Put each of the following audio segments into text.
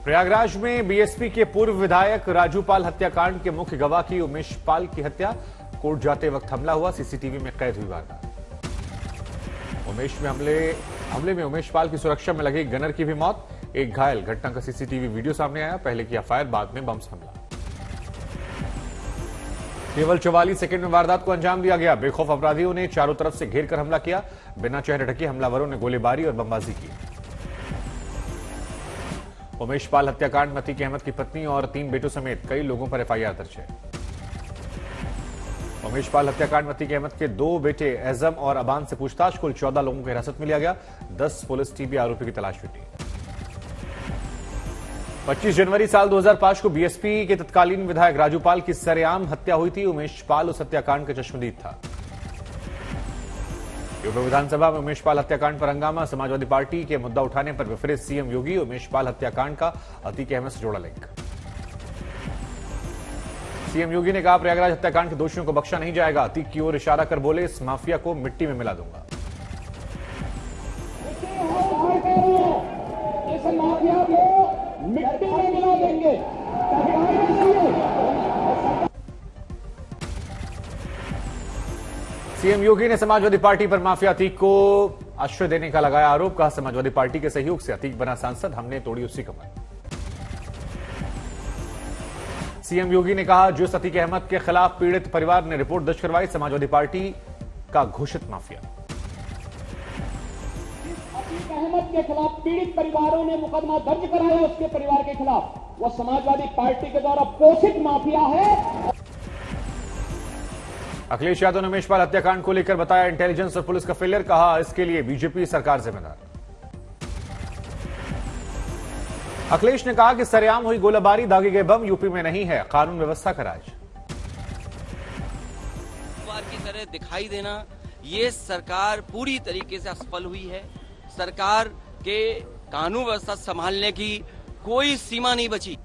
प्रयागराज में बीएसपी के पूर्व विधायक राजू पाल हत्याकांड के मुख्य गवाह की उमेश पाल की हत्या। कोर्ट जाते वक्त हमला हुआ, सीसीटीवी में कैद हुई वारदात। हमले में उमेश पाल की सुरक्षा में लगे गनर की भी मौत, एक घायल। घटना का सीसीटीवी वीडियो सामने आया, पहले किया फायर, बाद में बम से हमला। केवल 44 सेकंड में वारदात को अंजाम दिया गया। बेखौफ अपराधियों ने चारों तरफ से घेर कर हमला किया। बिना चेहरे ढके हमलावरों ने गोलीबारी और बमबाजी की। उमेश पाल हत्याकांड में अतीक अहमद की पत्नी और 3 बेटों समेत कई लोगों पर एफआईआर दर्ज है। उमेश पाल हत्याकांड में अतीक अहमद के 2 बेटे एजम और अबान से पूछताछ, कुल 14 लोगों को हिरासत में लिया गया। 10 पुलिस टीम भी आरोपी की तलाश में थी। 25 जनवरी साल 2005 को बीएसपी के तत्कालीन विधायक राजू पाल की सरेआम हत्या हुई थी। उमेश पाल उस हत्याकांड का चश्मदीद था। यूपी विधानसभा में उमेश पाल हत्याकांड पर हंगामा, समाजवादी पार्टी के मुद्दा उठाने पर विफरे सीएम योगी। उमेश पाल हत्याकांड का अतीक अहमद से जोड़ा लिंक। सीएम योगी ने कहा, प्रयागराज हत्याकांड के दोषियों को बख्शा नहीं जाएगा। अतीक की ओर इशारा कर बोले, इस माफिया को मिट्टी में मिला दूंगा। इस माफिया को मिट्टी में मिला देंगे। सीएम योगी ने समाजवादी पार्टी पर माफिया अतीक को आश्रय देने का लगाया आरोप। कहा, समाजवादी पार्टी के सहयोग से अतीक बना सांसद, हमने तोड़ी उसकी कमर। सीएम योगी ने कहा, जिस अतीक अहमद के खिलाफ पीड़ित परिवार ने रिपोर्ट दर्ज करवाई, समाजवादी पार्टी का घोषित माफिया। अतीक अहमद के खिलाफ पीड़ित परिवारों ने मुकदमा दर्ज कराया, उसके परिवार के खिलाफ, वह समाजवादी पार्टी के द्वारा पोषित माफिया है। अखिलेश यादव ने उमेश पाल हत्याकांड को लेकर बताया, इंटेलिजेंस और पुलिस का फेलियर। कहा, इसके लिए बीजेपी सरकार जिम्मेदार। अखिलेश ने कहा कि सरेआम हुई गोलाबारी, दागे गए बम यूपी में नहीं है, कानून व्यवस्था का राज। की तरह दिखाई देना, ये सरकार पूरी तरीके से असफल हुई है। सरकार के कानून व्यवस्था संभालने की कोई सीमा नहीं बची।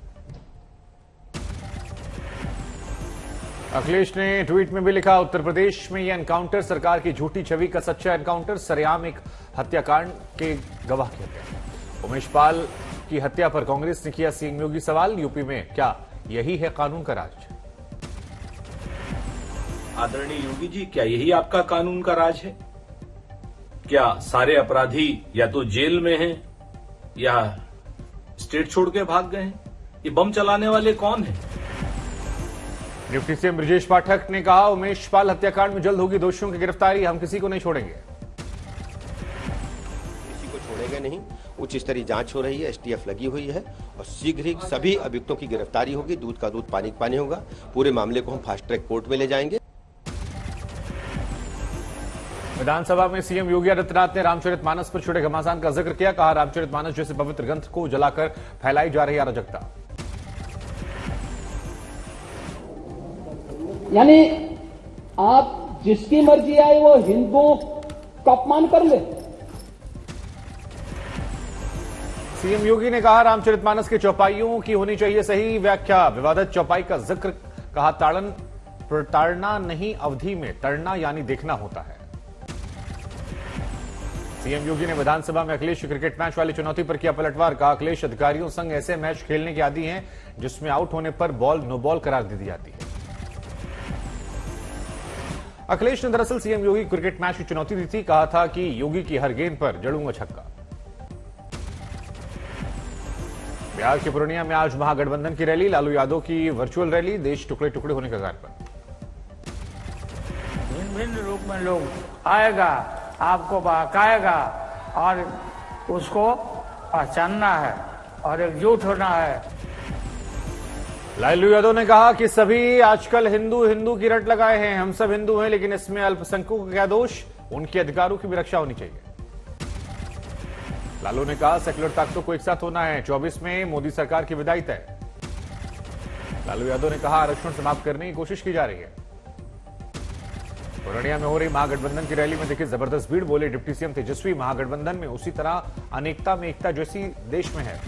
अखिलेश ने ट्वीट में भी लिखा, उत्तर प्रदेश में यह एनकाउंटर सरकार की झूठी छवि का सच्चा एनकाउंटर। सरेआम एक हत्याकांड के गवाह की हत्या। उमेश पाल की हत्या पर कांग्रेस ने किया सीएम योगी सवाल, यूपी में क्या यही है कानून का राज? आदरणीय योगी जी, क्या यही आपका कानून का राज है? क्या सारे अपराधी या तो जेल में हैं या स्टेट छोड़ के भाग गए हैं? ये बम चलाने वाले कौन हैं? डिप्टी सीएम ब्रजेश पाठक ने कहा, उमेश पाल हत्याकांड में जल्द होगी दोषियों की गिरफ्तारी, हम किसी को नहीं छोड़ेंगे। किसी को छोड़ेंगे नहीं। उच्च स्तरीय जांच हो रही है, एसटीएफ लगी हुई है और शीघ्र ही सभी अभियुक्तों की गिरफ्तारी होगी। दूध का दूध पानी का पानी होगा। पूरे मामले को हम फास्ट ट्रैक कोर्ट में ले जाएंगे। विधानसभा में सीएम योगी आदित्यनाथ ने रामचरितमानस पर छुड़े घमासान का जिक्र किया। कहा, रामचरितमानस जैसे पवित्र ग्रंथ को जलाकर फैलाई जा रही अराजकता। यानी आप जिसकी मर्जी आए वो हिंदुओं का अपमान कर ले। सीएम योगी ने कहा, रामचरितमानस के चौपाइयों की होनी चाहिए सही व्याख्या। विवादित चौपाई का जिक्र। कहा, ताड़ना नहीं, अवधि में तड़ना यानी देखना होता है। सीएम योगी ने विधानसभा में अखिलेश क्रिकेट मैच वाली चुनौती पर किया पलटवार। कहा, अखिलेश अधिकारियों संग ऐसे मैच खेलने के आदी हैं जिसमें आउट होने पर बॉल नो बॉल करार दे दी जाती है। अखिलेश ने दरअसल सीएम योगी क्रिकेट मैच की चुनौती दी थी। कहा था कि योगी की हर गेंद पर जड़ूंगा छक्का। बिहार के पूर्णिया में आज महागठबंधन की रैली, लालू यादव की वर्चुअल रैली। देश टुकड़े टुकड़े होने का कगार पर। भिन्न भिन्न रूप में लोग आएगा, आपको बहकाएगा और उसको पहचानना है और एकजुट होना है। लालू यादव ने कहा कि सभी आजकल हिंदू हिंदू की रट लगाए हैं। हम सब हिंदू हैं, लेकिन इसमें अल्पसंख्यकों का क्या दोष? उनके अधिकारों की भी रक्षा होनी चाहिए। लालू ने कहा, सेक्युलर ताकतों को एक साथ होना है। 24 में मोदी सरकार की विदाई तय। लालू यादव ने कहा, आरक्षण समाप्त करने की कोशिश की जा रही है। पूर्णिया में हो रही महागठबंधन की रैली में देखिए जबरदस्त भीड़। बोले डिप्टी सीएम तेजस्वी, महागठबंधन में उसी तरह अनेकता में एकता जैसी देश में है।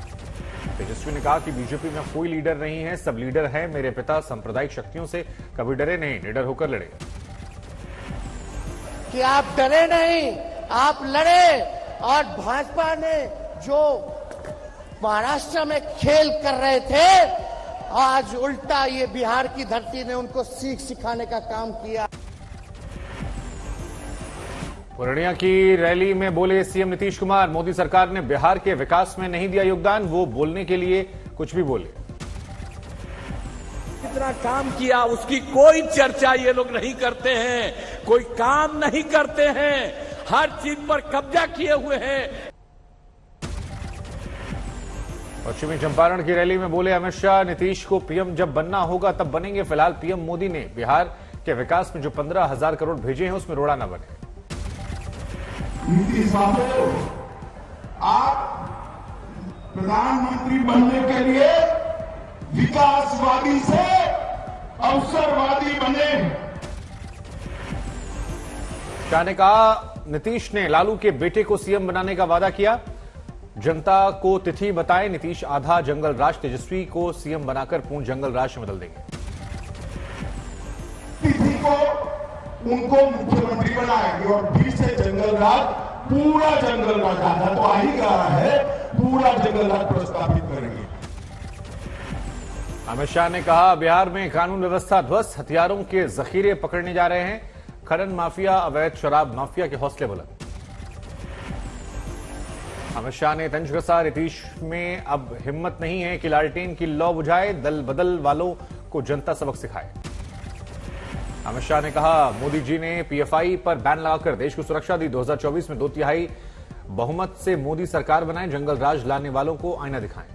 तेजस्वी ने कहा कि बीजेपी में कोई लीडर नहीं है, सब लीडर हैं। मेरे पिता सांप्रदायिक शक्तियों से कभी डरे नहीं, निडर होकर लड़े। कि आप डरे नहीं, आप लड़े। और भाजपा ने जो महाराष्ट्र में खेल कर रहे थे, आज उल्टा ये बिहार की धरती ने उनको सीख सिखाने का काम किया। पूर्णिया की रैली में बोले सीएम नीतीश कुमार, मोदी सरकार ने बिहार के विकास में नहीं दिया योगदान, वो बोलने के लिए कुछ भी बोले। इतना काम किया उसकी कोई चर्चा ये लोग नहीं करते हैं, कोई काम नहीं करते हैं, हर चीज पर कब्जा किए हुए हैं। पश्चिमी चंपारण की रैली में बोले अमित शाह, नीतीश को पीएम जब बनना होगा तब बनेंगे, फिलहाल पीएम मोदी ने बिहार के विकास में जो 15,000 करोड़ भेजे हैं उसमें रोड़ा न बने। नीतीश बाबू, आप प्रधानमंत्री बनने के लिए विकासवादी से अवसरवादी बने। शाह ने कहा, नीतीश ने लालू के बेटे को सीएम बनाने का वादा किया, जनता को तिथि बताएं, नीतीश आधा जंगल राज, तेजस्वी को सीएम बनाकर पूर्ण जंगल राज में बदल देंगे। तिथि को उनको मुख्यमंत्री बनाएंगे और फिर से जंगल राज, पूरा जंगल राज, आधा तो आ ही रहा है, पूरा जंगल राज प्रस्तावित करेंगे। अमित शाह ने कहा, बिहार में कानून व्यवस्था ध्वस्त, हथियारों के जखीरे पकड़ने जा रहे हैं, खनन माफिया, अवैध शराब माफिया के हौसले बुलंद। अमित शाह ने तंज कसा, नीतीश में अब हिम्मत नहीं है कि लालटेन की लौ बुझाए, दल बदल वालों को जनता सबक सिखाए। अमित शाह ने कहा, मोदी जी ने पीएफआई पर बैन लगाकर देश को सुरक्षा दी, 2024 में 2/3 बहुमत से मोदी सरकार बनाए, जंगल राज लाने वालों को आईना दिखाएं।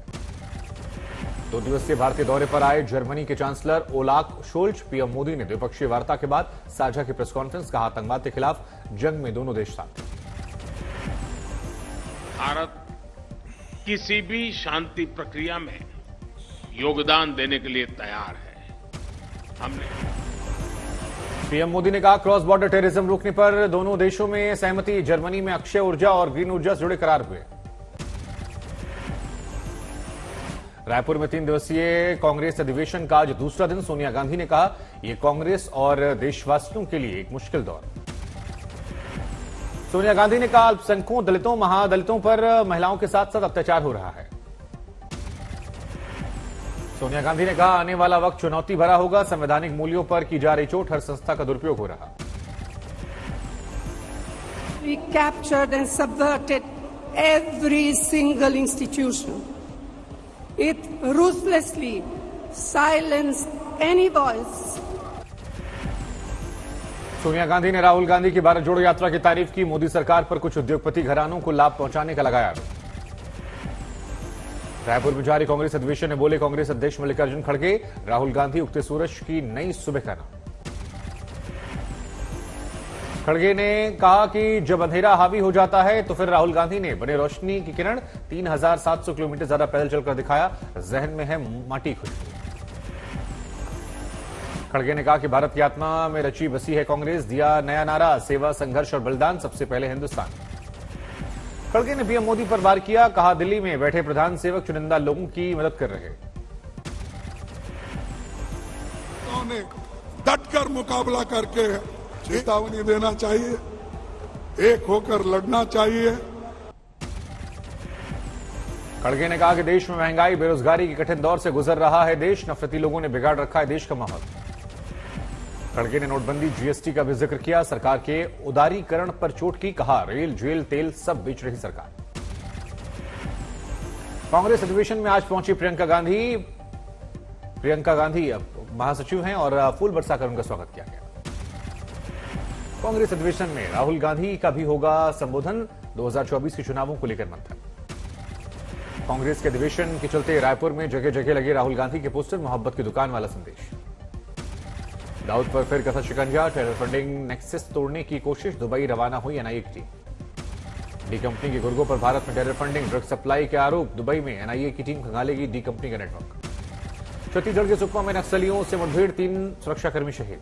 2 दिवसीय भारतीय दौरे पर आए जर्मनी के chancellor Olaf Scholz, PM Modi ने द्विपक्षीय वार्ता के बाद साझा की प्रेस कॉन्फ्रेंस, कहा आतंकवाद के खिलाफ जंग में दोनों देश साथ। भारत किसी भी शांति प्रक्रिया में योगदान देने के लिए तैयार है। हमने पीएम मोदी ने कहा, क्रॉस बॉर्डर टेररिज्म रोकने पर दोनों देशों में सहमति, जर्मनी में अक्षय ऊर्जा और ग्रीन ऊर्जा से जुड़े करार हुए। रायपुर में 3 दिवसीय कांग्रेस अधिवेशन का आज दूसरा दिन, सोनिया गांधी ने कहा, यह कांग्रेस और देशवासियों के लिए एक मुश्किल दौर। सोनिया गांधी ने कहा, अल्पसंख्यकों, दलितों, महादलितों पर महिलाओं के साथ साथ अत्याचार हो रहा है। सोनिया गांधी ने कहा, आने वाला वक्त चुनौती भरा होगा, संवैधानिक मूल्यों पर की जा रही चोट, हर संस्था का दुरुपयोग हो रहा। We captured and subverted every single institution. It ruthlessly silenced any voice. Sonia Gandhi ने राहुल गांधी की भारत जोड़ो यात्रा की तारीफ की, मोदी सरकार पर कुछ उद्योगपति घरानों को लाभ पहुंचाने का लगाया आरोप। रायपुर में जारी कांग्रेस अधिवेशन में बोले कांग्रेस अध्यक्ष मल्लिकार्जुन खड़गे, राहुल गांधी उगते सूरज की नई सुबह का नाम। खड़गे ने कहा कि जब अंधेरा हावी हो जाता है तो फिर राहुल गांधी ने बने रोशनी की किरण, 3700 किलोमीटर ज्यादा पैदल चलकर दिखाया, जहन में है माटी खुशबू। खड़गे ने कहा कि भारत की आत्मा में रची बसी है कांग्रेस, दिया नया नारा, सेवा, संघर्ष और बलिदान, सबसे पहले हिंदुस्तान। खड़गे ने पीएम मोदी पर वार किया, कहा दिल्ली में बैठे प्रधान सेवक चुनिंदा लोगों की मदद कर रहे। उन्होंने डटकर मुकाबला करके चेतावनी देना चाहिए, एक होकर लड़ना चाहिए। खड़गे ने कहा कि देश में महंगाई, बेरोजगारी के कठिन दौर से गुजर रहा है देश, नफरती लोगों ने बिगाड़ रखा है देश का माहौल। खड़गे ने नोटबंदी, जीएसटी का भी जिक्र किया, सरकार के उदारीकरण पर चोट की, कहा रेल, जेल, तेल सब बेच रही सरकार। कांग्रेस अधिवेशन में आज पहुंची प्रियंका गांधी महासचिव हैं और फूल बरसाकर उनका स्वागत किया गया। कांग्रेस अधिवेशन में राहुल गांधी का भी होगा संबोधन, 2024 के चुनावों को लेकर मंथन। कांग्रेस के अधिवेशन के चलते रायपुर में जगह जगह लगे राहुल गांधी के पोस्टर, मोहब्बत की दुकान वाला संदेश। दाऊद पर फिर कथा शिकंजा, टेरर फंडिंग नेक्सस तोड़ने की कोशिश, दुबई रवाना हुई एनआईए की टीम। डी कंपनी के गुर्गों पर भारत में टेरर फंडिंग, ड्रग सप्लाई के आरोप, दुबई में एनआईए की टीम खंगालेगी डी कंपनी का नेटवर्क। छत्तीसगढ़ के सुकमा में नक्सलियों से मुठभेड़, 3 सुरक्षाकर्मी शहीद।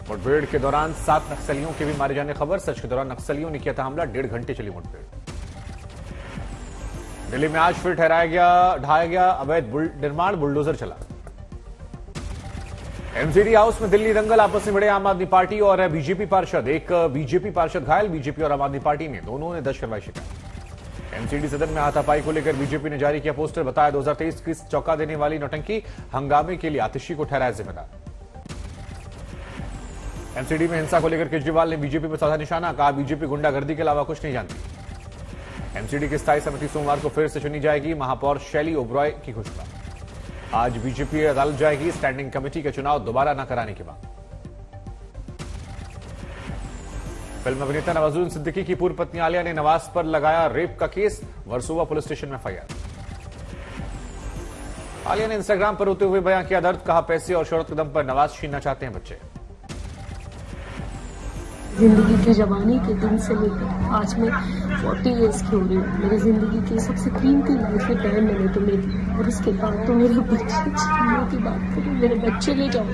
मुठभेड़ के दौरान 7 नक्सलियों के भी मारे जाने खबर, सच के दौरान नक्सलियों ने किया था हमला, 1.5 घंटे चली मुठभेड़। दिल्ली में आज फिर ढाया गया अवैध निर्माण, बुलडोजर चला। एमसीडी हाउस में दिल्ली दंगल, आपस में भिड़े आम आदमी पार्टी और बीजेपी पार्षद, एक बीजेपी पार्षद घायल, बीजेपी और आम आदमी पार्टी ने दोनों ने दर्ज करवाई शिकायत। एमसीडी सदन में हाथापाई को लेकर बीजेपी ने जारी किया पोस्टर, बताया 2023 की चौंका देने वाली नौटंकी हंगामे के लिए आतिशी को ठहराया जिम्मेदार। एमसीडी में हिंसा को लेकर केजरीवाल ने बीजेपी पर साधा निशाना, कहा बीजेपी गुंडागर्दी के अलावा कुछ नहीं जानती। एमसीडी की स्थायी समिति सोमवार को फिर से चुनी जाएगी, महापौर शैली ओब्रॉय की घोषणा। आज बीजेपी अदालत जाएगी स्टैंडिंग कमेटी का चुनाव दोबारा न कराने के बाद। फिल्म अभिनेता नवाजुद्दीन सिद्दीकी की पूर्व पत्नी आलिया ने नवाज पर लगाया रेप का केस, वर्सोवा पुलिस स्टेशन में एफआईआर। आलिया ने इंस्टाग्राम पर रोते हुए बयां किया दर्द, कहा पैसे और शोहरत के दम पर नवाज छीनना चाहते हैं बच्चे। जिंदगी की जवानी के दिन से लेकर आज मैं 40 इयर्स की हो रही हूँ। मेरी जिंदगी की सबसे कीमती लाइफ में टाइम मैंने तुम्हें दी और उसके बाद तो मेरे बच्चे छीनने की बात करूँ, मेरे बच्चे ले जाओ।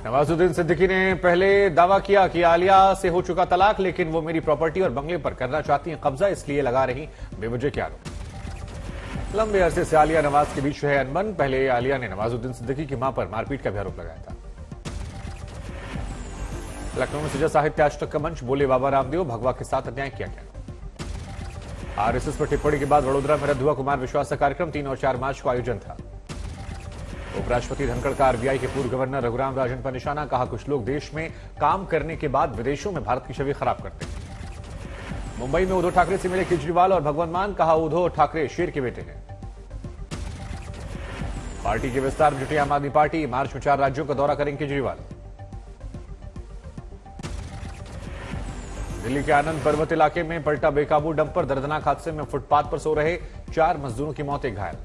नवाजुद्दीन सिद्दीकी ने पहले दावा किया कि आलिया से हो चुका तलाक, लेकिन वो मेरी प्रॉपर्टी और बंगले पर करना चाहती हैं कब्जा, इसलिए लगा रही बेवजह के आरोप। लंबे अरसे से आलिया नवाज के बीच है अनबन। पहले आलिया ने नवाजुद्दीन सिद्दीकी की मां पर मारपीट का भी आरोप लगाया था। लखनऊ में सजा साहित्य आज तक का मंच, बोले बाबा रामदेव, भगवा के साथ अन्याय किया गया। आरएसएस पर टिप्पणी के बाद वडोदरा में रद्द हुआ कुमार विश्वास का कार्यक्रम, 3 और 4 मार्च को आयोजन था। उपराष्ट्रपति धनखड़ का आरबीआई के पूर्व गवर्नर रघुराम राजन पर निशाना, कहा कुछ लोग देश में काम करने के बाद विदेशों में भारत की छवि खराब करते हैं। मुंबई में उद्धव ठाकरे से मिले केजरीवाल और भगवंत मान, कहा उद्धव ठाकरे शेर के बेटे हैं। पार्टी के विस्तार में जुटी आम आदमी पार्टी, मार्च में 4 राज्यों का दौरा करेंगे केजरीवाल। दिल्ली के आनंद पर्वत इलाके में पलटा बेकाबू डंपर, दर्दनाक हादसे में फुटपाथ पर सो रहे 4 मजदूरों की मौत, एक घायल।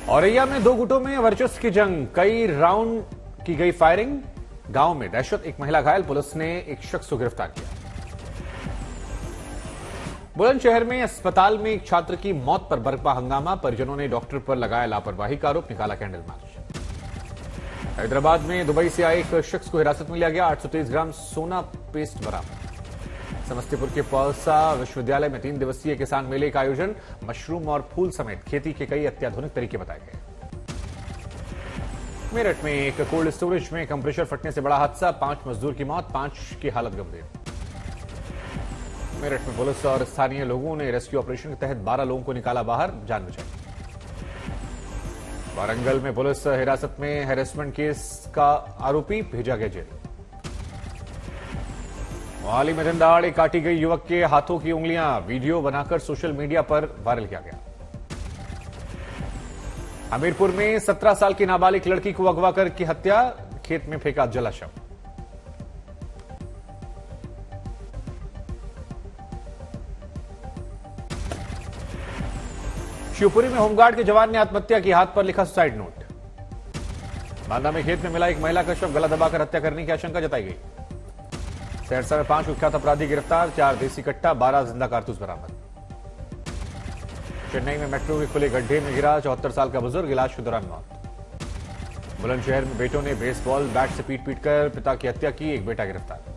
औरैया में 2 गुटों में वर्चस्व की जंग, कई राउंड की गई फायरिंग, गांव में दहशत, एक महिला घायल, पुलिस ने एक शख्स को गिरफ्तार किया। बुलंदशहर में अस्पताल में एक छात्र की मौत पर बरपा हंगामा, परिजनों ने डॉक्टर पर लगाया लापरवाही का आरोप, निकाला कैंडल मार्च। हैदराबाद में दुबई से आए एक शख्स को हिरासत में लिया गया, 823 ग्राम सोना पेस्ट बरामद। समस्तीपुर के पौसा विश्वविद्यालय में 3 दिवसीय किसान मेले का आयोजन, मशरूम और फूल समेत खेती के कई अत्याधुनिक तरीके बताए गए। मेरठ में एक कोल्ड स्टोरेज में कंप्रेसर फटने से बड़ा हादसा, 5 मजदूर की मौत, 5 की हालत गंभीर। मेरठ में पुलिस और स्थानीय लोगों ने रेस्क्यू ऑपरेशन के तहत 12 लोगों को निकाला बाहर, जान बचाई। वारंगल में पुलिस हिरासत में हैरेसमेंट केस का आरोपी भेजा गया जेल। मोहाली में दिन दहाड़े काटी गई युवक के हाथों की उंगलियां, वीडियो बनाकर सोशल मीडिया पर वायरल किया गया। हमीरपुर में 17 साल की नाबालिग लड़की को अगवा कर की हत्या, खेत में फेंका जला शव। शिवपुरी में होमगार्ड के जवान ने आत्महत्या की, हाथ पर लिखा सुसाइड नोट। बांदा में खेत में मिला एक महिला का शव, गला दबाकर हत्या करने की आशंका जताई गई। सहरसा में 5 कुख्यात अपराधी गिरफ्तार, 4 देसी कट्टा, 12 जिंदा कारतूस बरामद। चेन्नई में मेट्रो के खुले गड्ढे में गिरा 74 साल का बुजुर्ग, इलाज के दौरान मौत। बुलंदशहर में बेटों ने बेसबॉल बैट से पीट कर पिता की हत्या की, एक बेटा गिरफ्तार।